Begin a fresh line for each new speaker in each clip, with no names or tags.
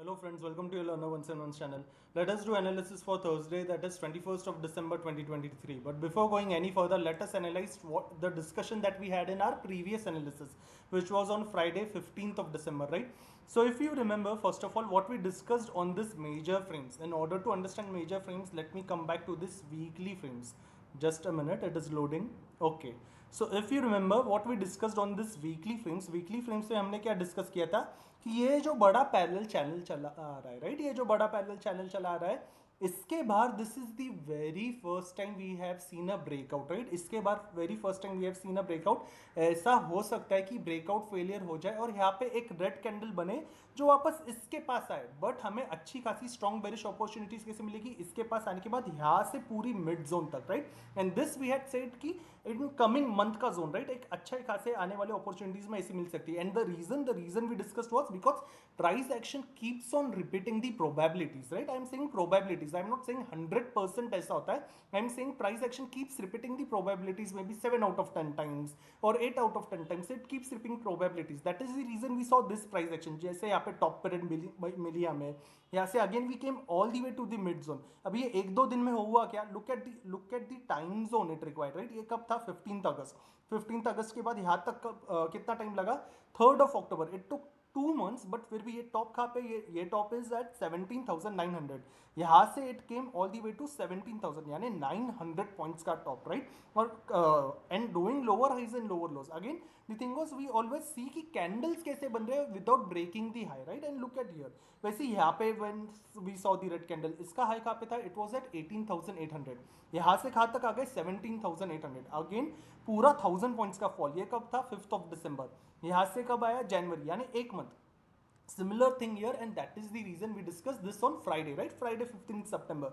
Hello friends, welcome to your Learner 171 channel. Let us do analysis for Thursday, that is 21st of December 2023. But before going any further, let us analyze what the discussion that we had in our previous analysis, which was on Friday 15th of December, right? So if you remember, first of all, what we discussed on this major frames. In order to understand major frames, let me come back to this weekly frames. Just a minute, it is loading. Okay. So if you remember what we discussed on this weekly frames में हमने क्या discuss किया था कि ये जो बड़ा parallel channel चला आ रहा है, राइट, ये जो बड़ा पैरेलल चैनल चला आ रहा है, इसके बाद this is the very first time we have seen a breakout, right. इसके बाद very first time we have seen a breakout. ऐसा हो सकता है कि ब्रेकआउट फेलियर हो जाए और यहाँ पे एक रेड कैंडल बने जो वापस इसके पास आए, बट हमें अच्छी खासी स्ट्रॉन्ग बेरिश अपॉर्चुनिटीज कैसे मिलेगी इसके पास आने के बाद, यहाँ से पूरी मिड जोन तक, right. And this we had said कि इन कमिंग मंथ का जोन, राइट, एक अच्छे खासे आने वाले अपॉर्चुनिटीज में ऐसी मिल सकती है। And the reason we discussed was because price action keeps on repeating the probabilities, right? I am saying probabilities, I am not saying 100% ऐसा होता है, I am saying price action keeps repeating the probabilities, maybe 7 out of 10 times or 8 out of 10 times it keeps repeating probabilities. That is the reason we saw this price action। जैसे यहाँ पे top period मिली हमें, यहाँ से again we came all the way to the mid zone. अब ये एक दो दिन में हुआ क्या, look at the time zone it required, right. ये कब था, 15 अगस्त। 15 अगस्त के बाद यहाँ तक कितना टाइम लगा, 3 अक्टूबर। इट टुक 2 months, बट फिर भी ये टॉप कहाँ पे, ये टॉप इज एट 17,900। यहाँ से it came all the way to 17,000, यानी 900 पॉइंट्स का टॉप, राइट। और and doing lower highs and lower lows. Again the thing was we always see कि कैंडल्स कैसे बन रहे हैं without breaking the high, right. And look at here, वैसे यहाँ पे when we saw the red candle, इसका हाई कहाँ पे था, इट वाज एट 18,800। यहाँ से कहाँ तक आ गए, 17,800। अगेन पूरा 1000 पॉइंट्स का फॉल। ये कब था, 5 दिसंबर। यहाँ से कब आया, जनवरी, यानी एक month. Similar thing here, and that is the reason we discussed this on Friday, right? Friday 15th September,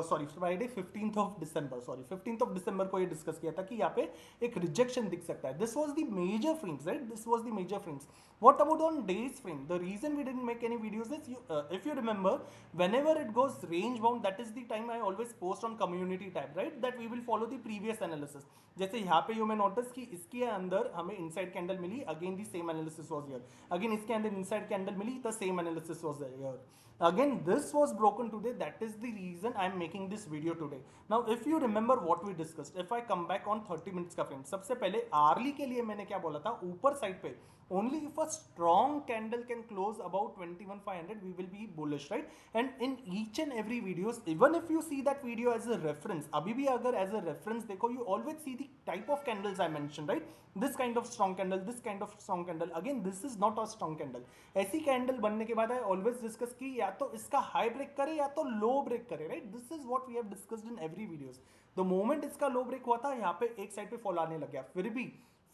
sorry, Friday 15th of December, sorry, 15th of December को ये डिस्कस किया था कि यहाँ पे एक रिजेक्शन दिख सकता है। This was the major frames, right? This was the major frames. What about on days frame? The reason we didn't make any videos is if you remember, whenever it goes range bound, that is the time I always post on community tab, right, that we will follow the previous analysis। जैसे यहाँ पे you may notice कि इसके अंदर हमें inside candle मिली, again the same analysis was here. Again इसके अंदर इनसाइड कैंडल मिली, the same analysis was here. Again this was broken today, that is the reason I am making this video today। Now if you remember what we discussed, if I come back on 30 minutes का frame, सबसे पहले early के लिए मैंने क्या बोला था, ऊपर साइड पे only if a strong candle can close about 21,500 we will be bullish, right। and in each and every videos, even if you see that video as a reference, अभी भी अगर as a reference देखो, you always see the type of candles I mentioned, right। this kind of strong candle, this kind of strong candle, again this is not a strong candle। ऐसी candle बनने के बाद I always discuss कि या तो इसका high break करे या तो लो ब्रेक करे, right। this is what we have discussed in every videos। the moment इसका लो ब्रेक हुआ था, यहाँ पे एक साइड पे फॉल आने लग गया।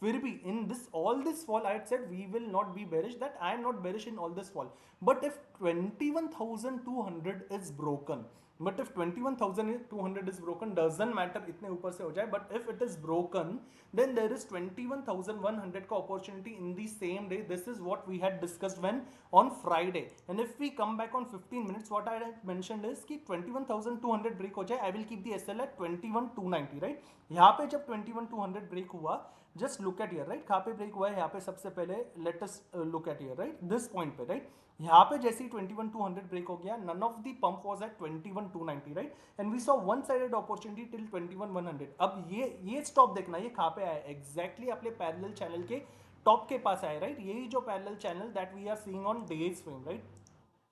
फिर भी in this all this fall I said we will not be bearish, that I am not bearish in all this fall. But if 21,200 is broken, but if 21,200 is broken, doesn't matter इतने ऊपर से हो जाए, but if it is broken then there is 21,100 का opportunity in the same day. This is what we had discussed when on Friday. And if we come back on 15 minutes, what I had mentioned is कि 21,200 break हो जाए, I will keep the SL at 21,290, right. यहाँ पे जब 21,200 break हुआ, just look at here, right. कहाँ पे break हुआ है, यहाँ पे सबसे पहले let us look at here, right, this point पे, राइट। यहाँ पे जैसे ही 21,200 ब्रेक हो गया, none of the pump was at 21,290, right. And we saw one sided opportunity till 21,100। अब ये स्टॉप देखना, ये कहाँ पे आया, एग्जैक्टली अपने पैरेलल चैनल के टॉप के पास आया, राइट। यही जो parallel channel that we are seeing on days frame, right.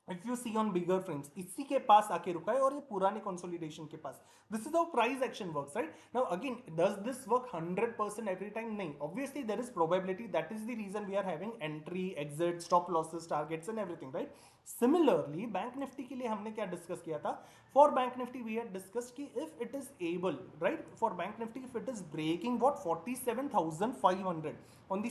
If you see on bigger frames, इसी के पास आके रुका है और ये पुराने कंसोलिडेशन के पास। This is how price action works, right. Now again does this work 100% every time, नहीं। Obviously there is probability, that is the reason we are having entry, exit, stop losses, targets and everything, right. Similarly bank Nifty के लिए हमने क्या discuss किया था, for bank Nifty we had discussed कि if it is able, right, for bank Nifty if it is breaking what 47,500 on the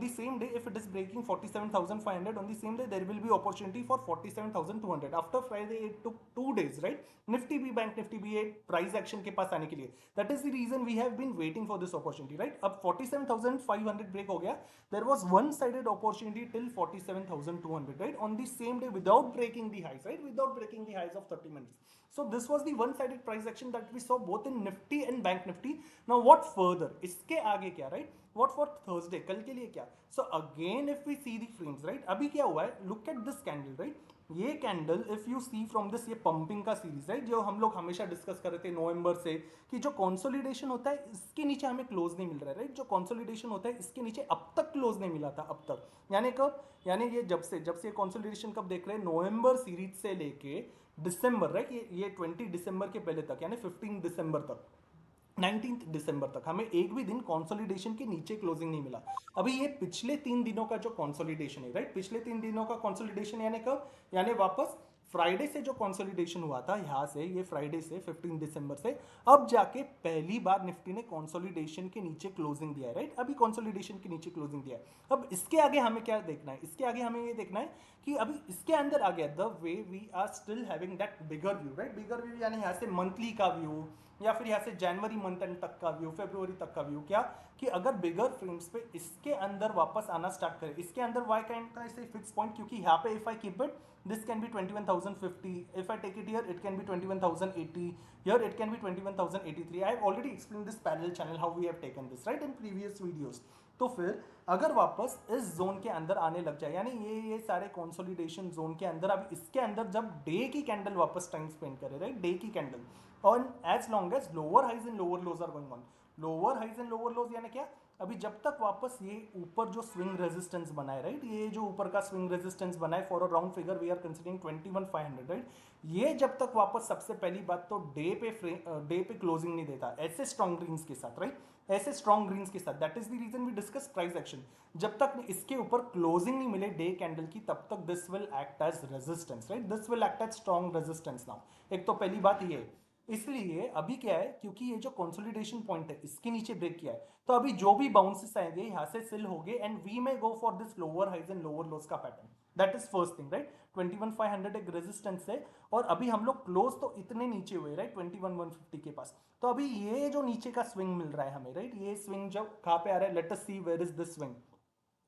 same day, if it is breaking 47,500 on the same day, there will be opportunity for 47,200। after Friday it took 2 days, right, nifty bhi, bank nifty bhi एक price action के पास आने के लिए। that is the reason we have been waiting for this opportunity, right। अब 47,500 break हो गया, there was one sided opportunity till 47,200, right, on the same day without breaking the highs, right, without breaking the highs of 30 minutes। so this was the one sided price action that we saw both in nifty and bank nifty। now what further, इसके आगे क्या, right, what for Thursday, कल के लिए क्या? So again if we see the frames, right, अभी क्या हुआ है, look at this candle, right, ये candle if you see from this, ये पंपिंग का सीरीज, राइट, जो हम लोग हमेशा डिस्कस कर रहे थे नवंबर से, कि जो कंसोलिडेशन होता है इसके नीचे हमें क्लोज नहीं मिल रहा है, राइट, जो कंसोलिडेशन होता है इसके नीचे अब तक क्लोज नहीं मिला था, अब तक, यानी कब, यानी ये जब से कंसोलिडेशन कब देख रहे हैं, नवंबर सीरीज से लेके दिसंबर, राइट, ये 20 दिसंबर के पहले तक, यानी 15 दिसंबर तक, 19 दिसंबर तक हमें एक भी दिन कंसोलिडेशन के नीचे क्लोजिंग नहीं मिला। अभी ये पिछले 3 दिनों का जो कंसोलिडेशन है, राइट, पिछले 3 दिनों का कंसोलिडेशन, यानी कब, यानी वापस फ्राइडे से जो कंसोलिडेशन हुआ था यहाँ से, ये फ्राइडे से 15 दिसंबर से, अब जाके पहली बार निफ्टी ने कंसोलिडेशन के नीचे क्लोजिंग दिया है, राइट, अभी कंसोलिडेशन के नीचे क्लोजिंग दिया है। अब इसके आगे हमें क्या देखना है, इसके आगे हमें ये देखना है कि अभी इसके अंदर आ गया, the way we are still having that bigger view, right, bigger view यानी यहाँ से मंथली का व्यू, या फिर यहाँ से जनवरी मंथ एंड तक का व्यू, फरवरी तक का व्यू, क्या कि अगर बिगर फ्रेम्स पे इसके अंदर वापस आना स्टार्ट करे, इसके अंदर वाई कैन का इसे फिक्स पॉइंट, क्योंकि यहाँ पे if I keep it, this can be 21,050, if I take it here it can be 21,080, here it can be 21,083. I have already explained this parallel channel how we have taken this, right, in previous videos. तो फिर अगर वापस इस zone के अंदर आने लग जाए, यानी ये सारे कंसोलिडेशन जोन के अंदर, अब इसके अंदर जब डे की कैंडल वापस टाइम स्पेंड करे, राइट, डे की कैंडल, और as long as lower highs and lower lows are going on, lower highs and lower lows यानी क्या, अभी जब तक वापस ये ऊपर जो स्विंग रेजिस्टेंस बना है, राइट, ये जो ऊपर का स्विंग रेजिस्टेंस बना है, for a round figure we are considering 21,500, right, ये जब तक वापस, सबसे पहली बात तो डे पे क्लोजिंग नहीं देता ऐसे स्ट्रॉन्ग ग्रीन्स के साथ, राइट, ऐसे स्ट्रॉन्ग ग्रीन्स के साथ, that is the reason we discuss price action, जब तक इसके ऊपर क्लोजिंग नहीं मिले डे कैंडल की, तब तक this will act as resistance, right, this will act as strong resistance. Now एक तो पहली बात ये, इसलिए अभी क्या है, क्योंकि ये जो कंसोलिडेशन पॉइंट है इसके नीचे ब्रेक किया है, तो अभी जो भी बाउंसेस आएंगे यहाँ से सिल हो गए, and we may go for this lower highs and lower lows का pattern, that is first thing, right, 21,500 एक रेजिस्टेंस है, और अभी हम लोग क्लोज तो इतने नीचे हुए, राइट, 21,150 के पास, तो अभी ये जो नीचे का स्विंग मिल रहा है हमें, राइट, ये स्विंग जब कहाँ पे आ रहा है, let us see where is this swing,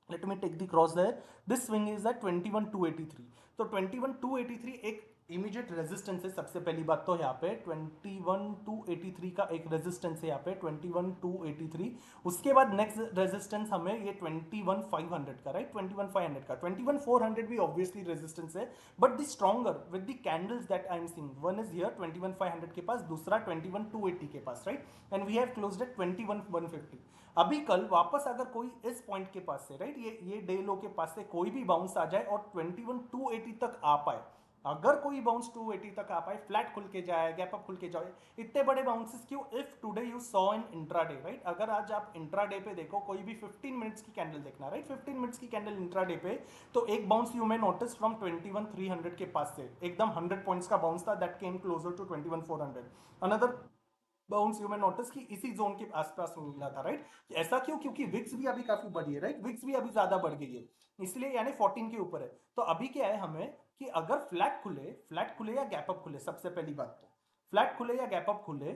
let me take the cross there, this swing is at 21,283, तो 21,283 एक इमीडिएट रेजिस्टेंस है, सबसे पहली बात तो यहाँ पे 21,283 का एक रेजिस्टेंस है यहाँ पे 21,283, उसके बाद नेक्स्ट रेजिस्टेंस हमें ये 21,500 का, राइट, 21,500 का, 21,400 भी ऑब्वियसली रेजिस्टेंस है, but the stronger with the candles that I am seeing, one is here 21,500 के पास, दूसरा 21,280 के पास, right, and we have closed at 21,150। अभी कल वापस अगर कोई इस पॉइंट के पास से, राइट, ये डे लो के पास से कोई भी बाउंस आ जाए और 21,280 तक आ पाए, अगर कोई बाउंस 280 तक आ पाए, फ्लैट खुल के जाए, गैप अप खुल के जाए, इतने बड़े बाउंसेस क्यों, if today you saw in intraday, right, अगर आज आप इंट्राडे पे देखो, कोई भी 15 मिनट्स की कैंडल देखना, राइट, 15 मिनट्स की कैंडल इंट्राडे पे, तो एक bounce you may notice from 21,300 के पास से, एकदम 100 पॉइंट्स का बाउंस था, that came closer to 21,400, another bounce you में नोटिस कि इसी जोन के आसपास मिला था, राइट, ऐसा क्यों, क्योंकि विक्स भी अभी काफी बढ़ी है, राइट, विक्स भी अभी ज्यादा बढ़ गई है, इसलिए यानी 14 के ऊपर है, तो अभी क्या है हमें कि अगर फ्लैट खुले या गैप अप खुले, सबसे पहली बात तो फ्लैट खुले या गैप अप खुले,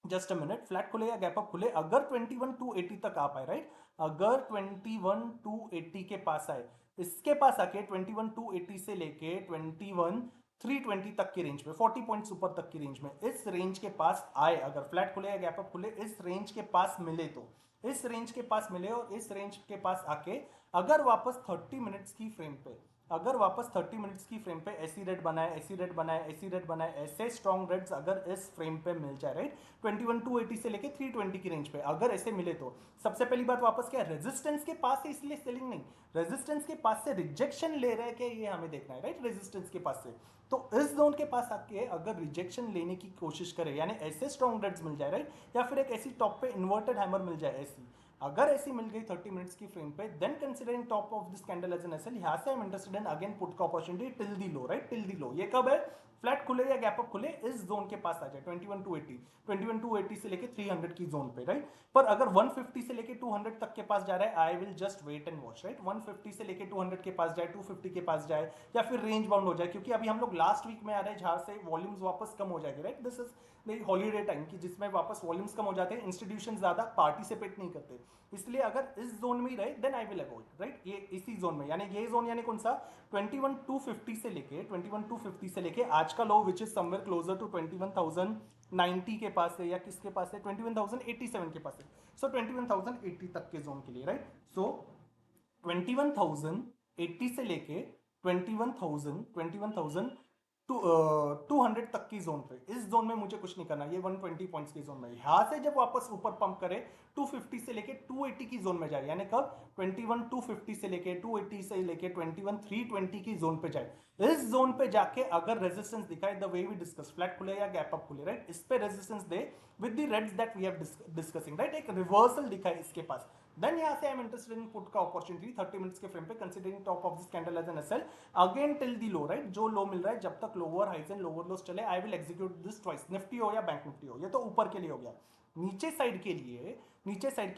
जस्ट अ मिनट, फ्लैट खुले या गैप अप खुले, अगर 21,280 तक आ पाए, राइट, अगर 21,280 के पास आए, इसके पास आके 21,280 से लेके 21,320 तक की रेंज में, 40 पॉइंट्स ऊपर तक की रेंज में, इस रेंज के पास आए, अगर फ्लैट खुले या गैप अप खुले, इस रेंज के पास मिले, तो इस रेंज के पास मिले, और इस रेंज के पास आके अगर वापस 30 मिनट्स की फ्रेम पे, अगर वापस 30 मिनट्स की फ्रेम पे ऐसी रेड बनाए, ऐसी रेड बनाए, ऐसी रेड बनाए, ऐसे स्ट्रॉन्ग रेड्स अगर इस फ्रेम पे मिल जाए, राइट, 21,280 से लेके 320 की रेंज पे अगर ऐसे मिले, तो सबसे पहली बात वापस क्या है, रेजिस्टेंस के पास से, इसलिए सेलिंग नहीं, रेजिस्टेंस के पास से रिजेक्शन ले रहे हैं क्या, ये हमें देखना है, राइट, रेजिस्टेंस के पास से, तो इस जोन के पास आके अगर रिजेक्शन लेने की कोशिश करे, यानी ऐसे स्ट्रॉन्ग रेड्स मिल जाए, राइट, या फिर एक ऐसी टॉप पे इन्वर्टेड हैमर मिल जाए, ऐसी अगर ऐसी मिल गई 30 मिनट्स की फ्रेम पे, then considering top of this candle as an SL, यहां से I am interested in again put का opportunity till the low, right, till the low, ये कब है, फ्लैट खुले या गैप अप खुले, इस जोन के पास आ जाए 21,280 से लेके 300 की जोन पे, राइट, पर अगर 150 से लेके 200 तक के पास जा रहा है, I will just wait and watch, right, 150 से लेके 200 के पास जाए, 250 के पास जाए, या फिर रेंज बाउंड हो जाए, क्योंकि अभी हम लोग लास्ट वीक में आ रहे हैं जहां से वॉल्यूम्स वापस कम हो जाएंगे, right, this is holiday time की जिसमें वापस वॉल्यूम्स कम हो जाते हैं, इंस्टीट्यूशन ज्यादा पार्टिसिपेट नहीं करते, इसलिए अगर इस जोन में ही रहे then I will avoid, right. ये इसी जोन में, यानी ये जोन यानी कौन सा, 21,250 से लेके 21,250 से लेके आज का low which is somewhere closer to 21,090 के पास है, या किसके पास है, 21,087 के पास है। सो 21,080 तक के जोन के लिए, राइट। सो 21,080 से लेके 21,000 200 तक की जोन पे, इस जोन में मुझे कुछ नहीं करना, ये 120 पॉइंट्स की जोन में। यहां से जब वापस ऊपर पंप करे 250 से लेके 280 की जोन में जाए, यानी कब, 21,250 से लेके 280 से लेके 21,320 की जोन पे जाए। इस जोन पे जाके अगर रेजिस्टेंस दिखाए, the way we discuss, flat खुले या गैप अप खुले, राइट, इस पे रेजिस्टेंस दे with the reds that we have discussing, right, एक रिवर्सल दिखाए इसके पास, देन यहां से I am interested in put का अपॉर्चुनिटी 30 मिनट्स के फ्रेम पे, considering top of this candle as an SL again till the low, right. जो लो मिल रहा है, जब तक lower highs and lower loss चले, आई will execute this twice, Nifty हो या बैंक निफ्टी हो। ये तो ऊपर के लिए हो गया। नीचे साइड के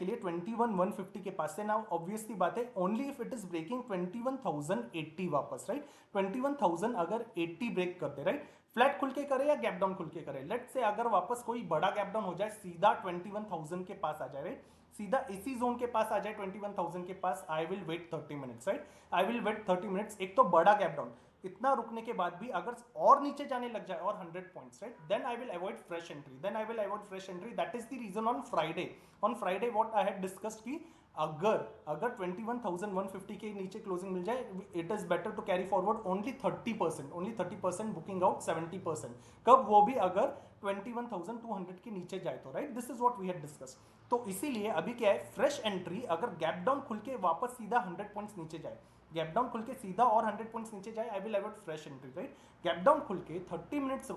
लिए 21,150 के पास से, ना ऑब्वियसली बात है, only if it is breaking 21,080 वापस, राइट। 21,000 अगर 80 ब्रेक करते, राइट, फ्लैट खुल के करे या गैप डाउन खुल के करे, लेट से अगर वापस कोई बड़ा गैप डाउन हो जाए, सीधा 21,000 के पास आ जाए, राइट, सीधा इसी जोन के पास आ जाए 21,000 के पास, I will wait 30 minutes, right, I will wait 30 minutes. एक तो बड़ा गैप डाउन, इतना रुकने के बाद भी अगर और नीचे जाने लग जाए और 100 points, right, then I will avoid fresh entry, that is the reason on Friday what I had discussed की अगर 21,150 के नीचे क्लोजिंग मिल जाए, it is better to carry forward only 30% booking out 70%, कब, वो भी अगर 21,200 के नीचे जाए तो, right, this is what we had discussed. तो इसीलिए अभी क्या है, फ्रेश एंट्री अगर गैप डाउन खुल के वापस सीधा 100 पॉइंट्स नीचे जाए, गैप डाउन खुल के सीधा और 100 पॉइंट्स नीचे जाए, I will avoid fresh entry, right. Gap down खुल के 30 मिनट्स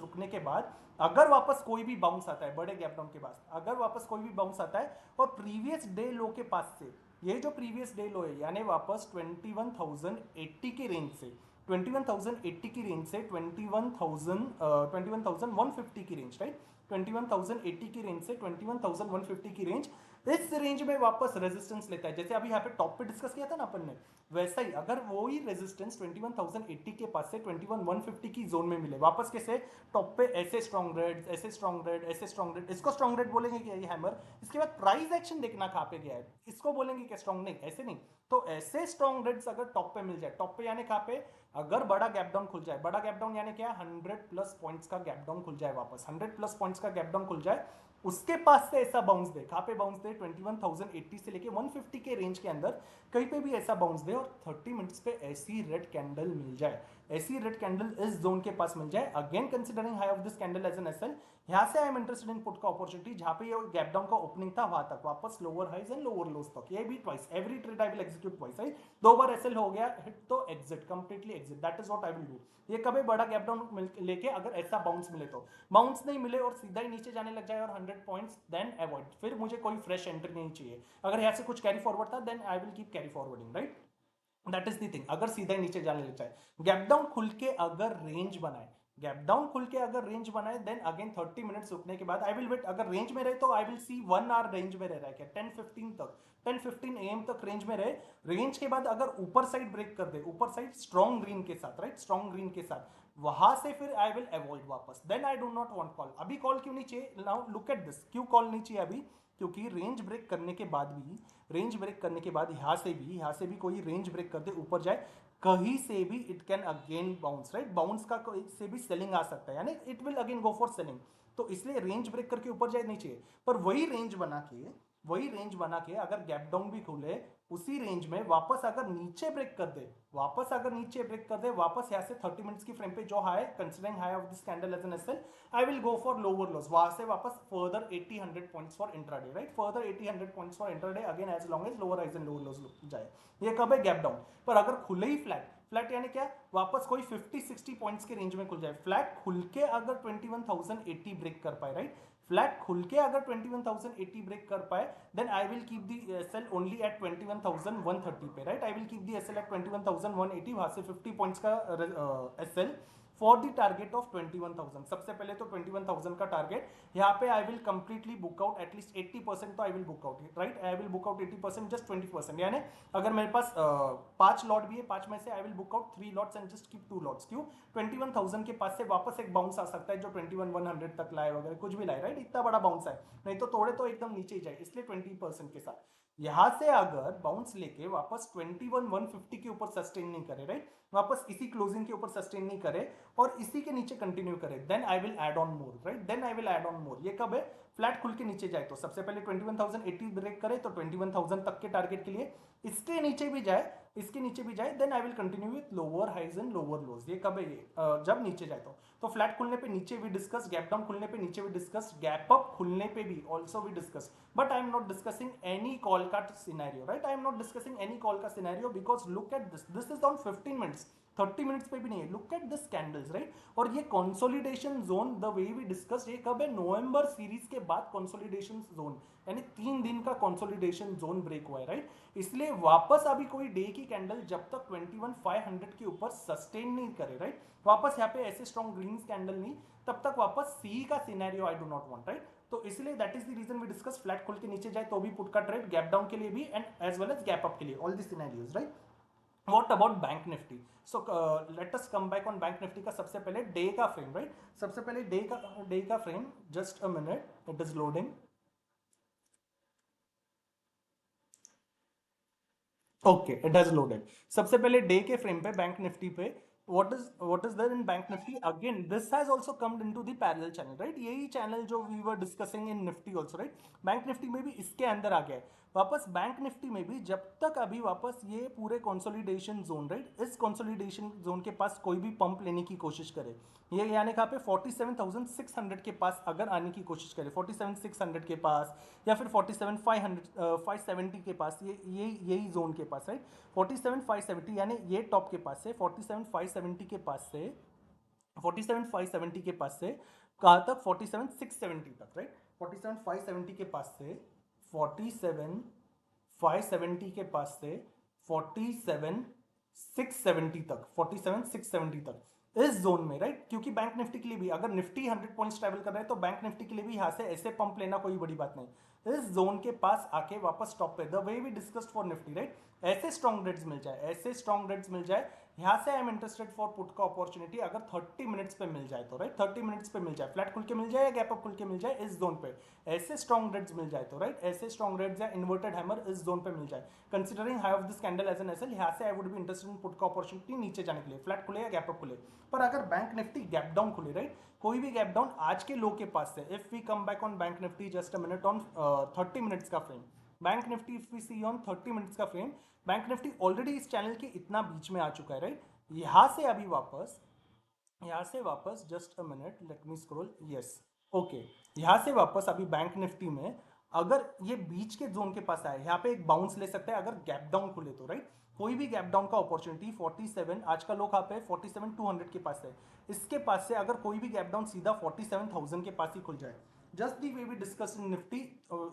रुकने के बाद अगर वापस कोई भी बाउंस आता है, बड़े गैप डाउन के बाद अगर वापस कोई भी बाउंस आता है और प्रीवियस डे लो के पास से, ये जो प्रीवियस डे लो है, यानी वापस 21,080 की रेंज से 21,080 की रेंज से 21,150 की रेंज, राइट, 21,080 की रेंज से 21,150 की रेंज, इस रेंज में वापस रेजिस्टेंस लेता है, जैसे अभी यहाँ पे टॉप पे डिस्कस किया था ना अपन ने, वैसा ही अगर वो ही रेजिस्टेंस 21,080 के पास से 21,150 की जोन में मिले वापस, कैसे, टॉप पे ऐसे स्ट्रॉन्ग रेड, ऐसे स्ट्रॉन्ग रेड, ऐसे स्ट्रॉन्ग रेड, इसको स्ट्रॉन्ग रेड बोलेंगे क्या, ये हैमर, इसके बाद प्राइस एक्शन देखना कहाँ पे गया है, इसको बोलेंगे क्या स्ट्रॉन्ग, नहीं, ऐसे नहीं। तो ऐसे स्ट्रॉन्ग रेड्स अगर टॉप पे मिल जाए, टॉप पे यानी कहाँ पे, अगर बड़ा गैप डाउन खुल जाए, बड़ा गैप डाउन यानी क्या, 100+ पॉइंट्स का गैप डाउन खुल जाए, वापस 100+ पॉइंट्स का गैप डाउन खुल जाए, उसके पास से ऐसा बाउंस दे, कहां पे बाउंस दे, 21,080 से लेके 150 के रेंज के अंदर कहीं पे भी ऐसा बाउंस दे, और 30 मिनट्स पे ऐसी रेड कैंडल मिल जाए, ऐसी रेड कैंडल इस जोन के पास मिल जाए, again considering high of this candle as an SL, यहां से I am interested in put का अपॉर्चुनिटी, जहां पे ये गैप डाउन का ओपनिंग था वहां तक, वापस lower highs and lower lows तक, ये भी twice, every trade I will execute twice, right. 2 बार एसएल हो गया हिट तो exit, completely exit, that is what I will do. ये कभी बड़ा गैप डाउन लेके अगर ऐसा बाउंस मिले तो, बाउंस नहीं मिले और सीधा ही नीचे जाने लग जाए और 100 पॉइंट्स, देन अवॉइड, फिर मुझे कोई फ्रेश एंट्री नहीं चाहिए। अगर यहाँ से कुछ कैरी फॉरवर्ड था, then I will keep carry forwarding, right, that is the thing. अगर सीधा ही नीचे जाने लग जाए, गैप डाउन खुल के अगर रेंज बनाए, देन अगेन 30 मिनट्स रुकने के बाद आई विल वेट, अगर रेंज में रहे तो I will see 1 hour range में रह रहा है क्या, 10:15 तक, 10:15 AM तक रेंज में रहे, रेंज के बाद अगर ऊपर साइड ब्रेक कर दे, ऊपर साइड स्ट्रॉन्ग ग्रीन के साथ, राइट, स्ट्रॉन्ग ग्रीन के साथ, वहां से फिर आई विल अवॉइड वापस, then I do not want call. अभी कॉल क्यों नहीं चाहिए, नाउ लुक एट दिस, क्यों कॉल नहीं चाहिए अभी, क्योंकि रेंज ब्रेक करने के बाद यहां से भी कोई रेंज ब्रेक कर दे, ऊपर जाए, कहीं से भी it can again bounce, right, bounce का से भी सेलिंग आ सकता है, यानी it will again go for selling. तो इसलिए रेंज ब्रेक करके ऊपर जाए नहीं चाहिए, पर वही रेंज बना के अगर गैप डाउन भी खुले, उसी रेंज में वापस अगर नीचे ब्रेक कर दे, वापस यहाँ से 30 मिनट्स की फ्रेम पे जो high, considering high of this candle as an SL, I will go for lower lows, वहां से वापस further 80-100 points for intraday, right, further 80-100 points for intraday, again as long as lower highs and lower lows जाए। ये कब है, gap down. पर अगर खुले ही फ्लैट यानी क्या, वापस कोई 50-60 पॉइंट्स के रेंज में खुल जाए, फ्लैट खुल के अगर 21,080 ब्रेक कर पाए, राइट, फ्लैट खुल के अगर 21,080 ब्रेक कर पाए, then I will keep the SL only at 21,130 पे, right, I will keep the SL at 21,180, वहां से 50 पॉइंट्स का SL for the target of 21,000। सबसे पहले तो 21,000 का टारगेट यहाँ पे I will completely book out at least 80%, तो I will book out, right, I will book out 80%, just 20%, यानी अगर मेरे पास 5 लॉट भी है, 5 में से आई will book out 3 lots and just keep 2 lots. क्यों? 21,000 के पास से वापस एक बाउंस आ सकता है जो 21,100 तक लाए वगैरह कुछ भी लाए, राइट, इतना बड़ा बाउंस है, नहीं तो तोड़े तो एकदम नीचे ही जाए, इसलिए 20% के साथ यहां से अगर बाउंस लेके वापस 21,150 के ऊपर सस्टेन नहीं करे, राइट, वापस इसी क्लोजिंग के ऊपर सस्टेन नहीं करे और इसी के नीचे कंटिन्यू करे, then I will add on more, right, then I will add on more. ये कब है? फ्लैट खुल के नीचे जाए तो सबसे पहले 21,080 ब्रेक करे तो 21,000 तक के टारगेट के लिए, इसके नीचे भी जाए, इसके नीचे भी जाए, then I will continue with lower highs and lower lows. ये कब है? ये जब नीचे जाए तो फ्लैट खुलने पे नीचे भी डिस्कस, गैप डाउन खुलने पे नीचे भी डिस्कस, गैप अप खुलने पे भी ऑल्सो भी discuss, but I am not discussing any call का scenario, right, I am not discussing any call का scenario because look at this is on 15 minutes, 30 minutes पे भी नहीं है, look at this candles, right. और ये consolidation zone the way we discuss, ये कब है? नवंबर सीरीज के बाद कंसोलिडेशन जोन, यानी 3 दिन का कंसोलिडेशन जोन ब्रेक हुआ है, राइट। इसलिए वापस अभी कोई डे की कैंडल जब तक 21,500 के ऊपर सस्टेन नहीं करे, राइट, वापस यहाँ पे ऐसे स्ट्रॉन्ग ग्रीन कैंडल नहीं, तब तक वापस सी का scenario I do not want, right. तो इसलिए that is the reason we discuss flat खुल के नीचे जाए तो भी पुट का ट्रेड, गैप डाउन के लिए भी and as well as gap up के लिए, all the scenarios, right. What about bank Nifty? So let us come back on bank Nifty का सबसे पहले डे का फ्रेम, राइट, सबसे पहले डे का frame, just a minute, it is loading. Okay, it has loaded. सबसे पहले डे के फ्रेम पे बैंक निफ्टी पे what is there in bank nifty? Again, this has also come into the parallel channel, right, यही channel जो we were discussing in nifty also, right, bank Nifty में भी इसके अंदर आ गया है वापस। बैंक निफ्टी में भी जब तक अभी वापस ये पूरे कंसोलिडेशन जोन, राइट, इस कंसोलिडेशन जोन के पास कोई भी पंप लेने की कोशिश करे, ये यानी कहाँ पे 47,600 के पास अगर आने की कोशिश करे, 47,600 के पास या फिर 47,500 570 के पास, ये यही जोन के पास, राइट, 47,570 यानी ये टॉप के पास से 47,570 के पास से 47,570 के पास से कहाँ तक? 47,670 तक, राइट, 47,570 के पास से 47,570 के पास से 47,670 तक, 47,670 तक इस जोन में, राइट। क्योंकि बैंक निफ्टी के लिए भी अगर निफ्टी 100 पॉइंट्स ट्रैवल कर रहा है तो बैंक निफ्टी के लिए भी यहाँ से ऐसे पंप लेना कोई बड़ी बात नहीं, इस जोन के पास आके वापस टॉप पे, the way we discussed for Nifty, right, ऐसे स्ट्रॉन्ग रेट्स मिल जाए, ऐसे स्ट्रॉन्ग रेट्स मिल जाए, यहाँ से I am interested for put का अपॉर्चुनिटी अगर 30 मिनट्स पे मिल जाए तो, राइट, 30 मिनट्स पे मिल जाए, फ्लैट खुल के मिल जाए या गैप अप खुल के मिल जाए इस जोन पे, ऐसे स्ट्रॉन्ग रेट्स मिल जाए तो, राइट, ऐसे स्ट्रॉन्ग रेट्स या इन्वर्टेड हैमर इस जोन पे मिल जाए, considering high of this candle as an SL, यहाँ से I would be interested in put का अपॉर्चुनिटी नीचे जाने के लिए, फ्लैट खुले या गैप अप खुले। पर अगर बैंक निफ्टी गैप डाउन खुले, राइट, कोई भी गैप डाउन आज के लो के पास से, if we come back on bank Nifty just a minute on 30 minutes का frame, bank Nifty if we see on 30 minutes का फ्रेम, बैंक निफ्टी ऑलरेडी इस चैनल के इतना बीच में आ चुका है, राइट, यहां से अभी वापस, यहां से वापस just a minute, let me scroll, yes, okay, यहां से वापस अभी बैंक निफ्टी में अगर ये बीच के जोन के पास आए, यहाँ पे एक बाउंस ले सकता है अगर गैप डाउन खुले तो, राइट, कोई भी गैप डाउन का अपॉर्चुनिटी 47, आज का लो कहाँ पे 47,200 के पास है, इसके पास से अगर कोई भी गैप डाउन सीधा 47,000 के पास ही खुल जाए, just the way we discuss in Nifty,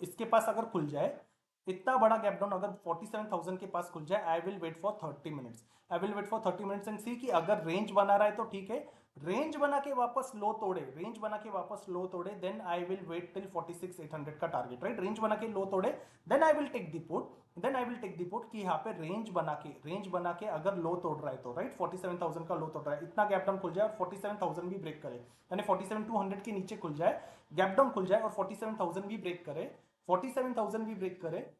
इसके पास अगर खुल जाए इतना बड़ा गैप डाउन अगर 47,000 के पास खुल जाए, I will wait for 30 minutes, I will wait for 30 minutes and see कि अगर रेंज बना रहा है तो ठीक है, रेंज बना के वापस लो तोड़े, रेंज बना के वापस लो तोड़े, then I will wait till 46,800 का टारगेट, राइट, रेंज बना के लो तोड़े, then I will take the put, then I will take the put कि यहाँ पे रेंज बना के अगर लो तोड़ रहा है तो, राइट, 47,000 का लो तोड़ रहा है, इतना गैप डाउन खुल जाए और 47,000 भी ब्रेक करे, यानी 47,200 के नीचे खुल जाए, गैप डाउन खुल जाए और 47,000 भी ब्रेक करे, 47,000 भी ब्रेक करे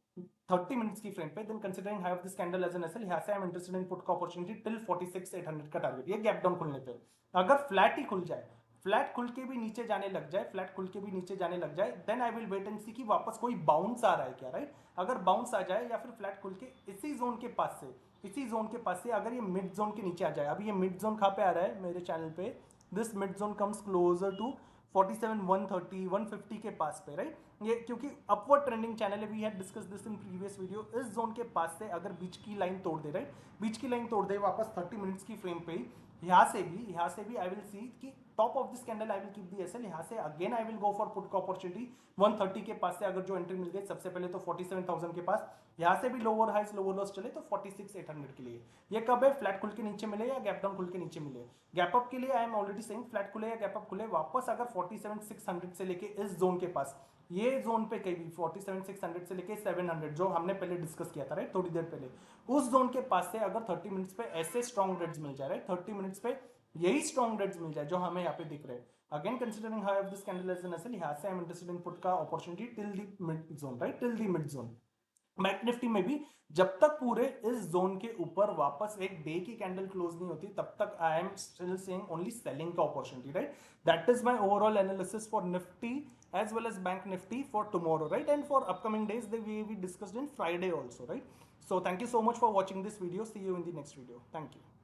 30 मिनट्स की फ्रेम पे, then considering high of this candle as an SL, यहां से I am interested in put का अपॉर्चुनिटी टिल 46,800 का टारगेट, ये गैप डाउन खुलने पे, अगर फ्लैट ही खुल जाए, फ्लैट खुल के भी नीचे जाने लग जाए, फ्लैट खुल के भी नीचे जाने लग जाए, then I will wait and see कि वापस कोई बाउंस आ रहा है क्या, राइट, अगर बाउंस आ जाए या फिर फ्लैट खुल के इसी जोन के पास से, इसी जोन के पास से अगर ये मिड जोन के नीचे आ जाए, अभी ये मिड जोन कहाँ पे आ रहा है मेरे चैनल पे, this mid zone comes closer to 47, 130, 150 के पास पे, राइट, ये क्योंकि अपवर्ड ट्रेंडिंग चैनल है, we had discuss this in previous video, इस जोन के पास से अगर बीच की लाइन तोड़ दे, राइट, बीच की लाइन तोड़ दे वापस 30 मिनट्स की फ्रेम पे, यहाँ से भी आई विल सी कि top of this candle I will keep the SL, यहाँ से again I will go for put का अपॉर्चुनिटी 130 के पास से अगर जो एंट्री मिल गई, सबसे पहले तो 47,000 के पास, यहाँ से भी लोअर हाइज लोअर लॉस चले तो 46,800 के लिए। ये कब है, फ्लैट खुल के नीचे मिले या गैप डाउन खुल के नीचे मिले। गैप अप के लिए I am already saying flat खुले या गैप अप खुले वापस अगर 47,600 से लेके इस जोन के पास, ये जोन पे कहीं भी 47,600 से लेके 700 जो हमने पहले डिस्कस किया था राइट थोड़ी देर पहले, उस जोन के पास से अगर 30 मिनट्स पे ऐसे स्ट्रॉन्ग रेड्स मिल जाए राइट, 30 मिनट्स पे यही स्ट्रॉन्ग रेड्स मिल जाए जो हमें यहाँ पे दिख रहे हैं। Again considering high of this candle as an SL, यहाँ से I am interested in put का opportunity till the mid zone right, till the mid zone. Bank Nifty में भी जब तक पूरे इस जोन के ऊपर वापस एक डे की कैंडल क्लोज नहीं होती तब तक I am still saying only selling का opportunity right. That is my overall analysis for Nifty as well as bank nifty for tomorrow right, and for upcoming days they will be discussed in Friday also right. So thank you so much for watching this video. See you in the next video. Thank you.